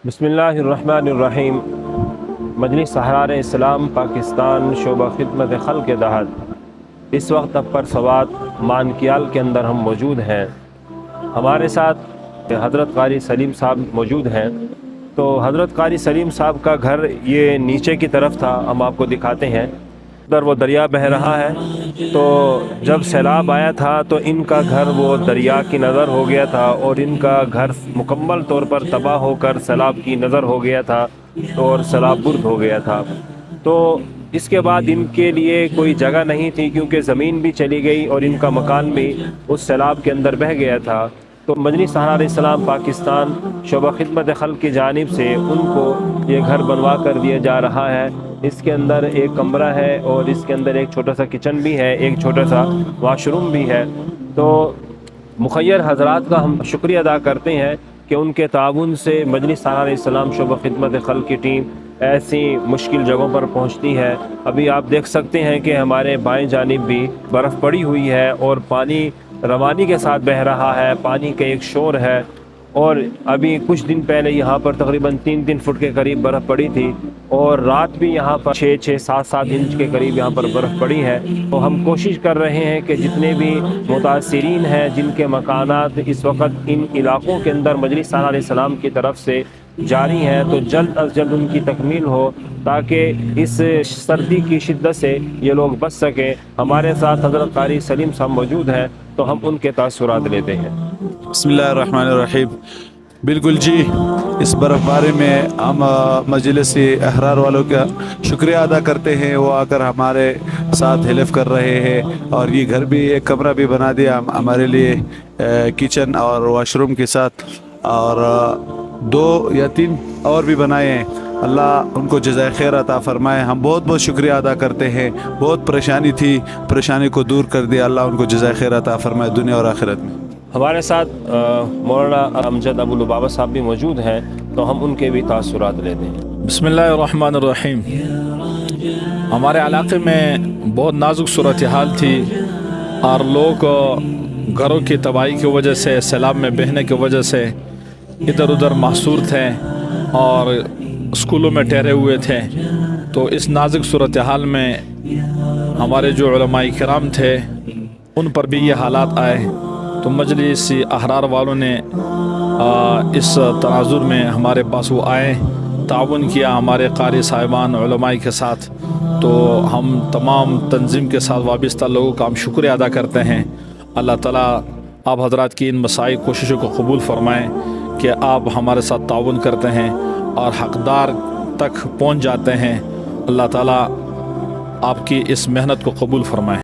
بسم اللہ الرحمن الرحیم۔ مجلس احرار اسلام پاکستان شعبہ خدمت خلق کے تحت اس وقت اپر سوات مانکیال کے اندر ہم موجود ہیں۔ ہمارے ساتھ حضرت قاری سلیم صاحب موجود ہیں۔ تو حضرت قاری سلیم صاحب کا گھر یہ نیچے کی طرف تھا، ہم آپ کو دکھاتے ہیں۔ ادھر وہ دریا بہہ رہا ہے، تو جب سیلاب آیا تھا تو ان کا گھر وہ دریا کی نظر ہو گیا تھا اور ان کا گھر مکمل طور پر تباہ ہو کر سیلاب کی نظر ہو گیا تھا اور سیلاب برد ہو گیا تھا۔ تو اس کے بعد ان کے لیے کوئی جگہ نہیں تھی، کیونکہ زمین بھی چلی گئی اور ان کا مکان بھی اس سیلاب کے اندر بہہ گیا تھا۔ تو مجلس احرار اسلام پاکستان شعبہ خدمت خلق کی جانب سے ان کو یہ گھر بنوا کر دیا جا رہا ہے۔ اس کے اندر ایک کمرہ ہے اور اس کے اندر ایک چھوٹا سا کچن بھی ہے، ایک چھوٹا سا واش روم بھی ہے۔ تو مخیر حضرات کا ہم شکریہ ادا کرتے ہیں کہ ان کے تعاون سے مجلس احرار اسلام شعبہ خدمت خلق کی ٹیم ایسی مشکل جگہوں پر پہنچتی ہے۔ ابھی آپ دیکھ سکتے ہیں کہ ہمارے بائیں جانب بھی برف پڑی ہوئی ہے اور پانی روانی کے ساتھ بہہ رہا ہے، پانی کا ایک شور ہے۔ اور ابھی کچھ دن پہلے یہاں پر تقریباً 3 فٹ کے قریب برف پڑی تھی اور رات بھی یہاں پر 6-7 انچ کے قریب یہاں پر برف پڑی ہے۔ تو ہم کوشش کر رہے ہیں کہ جتنے بھی متاثرین ہیں، جن کے مکانات اس وقت ان علاقوں کے اندر مجلس احرار اسلام کی طرف سے جاری ہیں، تو جلد از جلد ان کی تکمیل ہو تاکہ اس سردی کی شدت سے یہ لوگ بچ سکیں۔ ہمارے ساتھ حضرت قاری سلیم صاحب موجود ہیں، تو ہم ان کے تاثرات لیتے ہیں۔ بسم اللہ الرحمن الرحیم۔ بالکل جی، اس برف باری میں ہم مجلس احرار والوں کا شکریہ ادا کرتے ہیں، وہ آ کر ہمارے ساتھ ہیلپ کر رہے ہیں اور یہ گھر بھی ایک کمرہ بھی بنا دیا ہمارے لیے، کچن اور واش روم کے ساتھ، اور 2 یا 3 اور بھی بنائے ہیں۔ اللہ ان کو جزائے خیر عطا فرمائے۔ ہم بہت بہت شکریہ ادا کرتے ہیں، بہت پریشانی تھی، پریشانی کو دور کر دیا، اللہ ان کو جزائے خیر عطا فرمائے دنیا اور آخرت میں۔ ہمارے ساتھ مولانا امجد ابو لبابہ صاحب بھی موجود ہیں، تو ہم ان کے بھی تاثرات لیتے ہیں۔ بسم اللہ الرحمن الرحیم۔ ہمارے علاقے میں بہت نازک صورتحال تھی اور لوگ گھروں کی تباہی کی وجہ سے، سیلاب میں بہنے کی وجہ سے ادھر ادھر محصور تھے اور اسکولوں میں ٹھہرے ہوئے تھے۔ تو اس نازک صورتحال میں ہمارے جو علماء کرام تھے ان پر بھی یہ حالات آئے، تو مجلس احرار والوں نے اس تناظر میں ہمارے پاس وہ آئے، تعاون کیا ہمارے قاری صاحبان علماء کے ساتھ۔ تو ہم تمام تنظیم کے ساتھ وابستہ لوگوں کا ہم شکریہ ادا کرتے ہیں۔ اللہ تعالیٰ آپ حضرات کی ان مساعی کوششوں کو قبول فرمائیں کہ آپ ہمارے ساتھ تعاون کرتے ہیں اور حقدار تک پہنچ جاتے ہیں۔ اللہ تعالیٰ آپ کی اس محنت کو قبول فرمائیں۔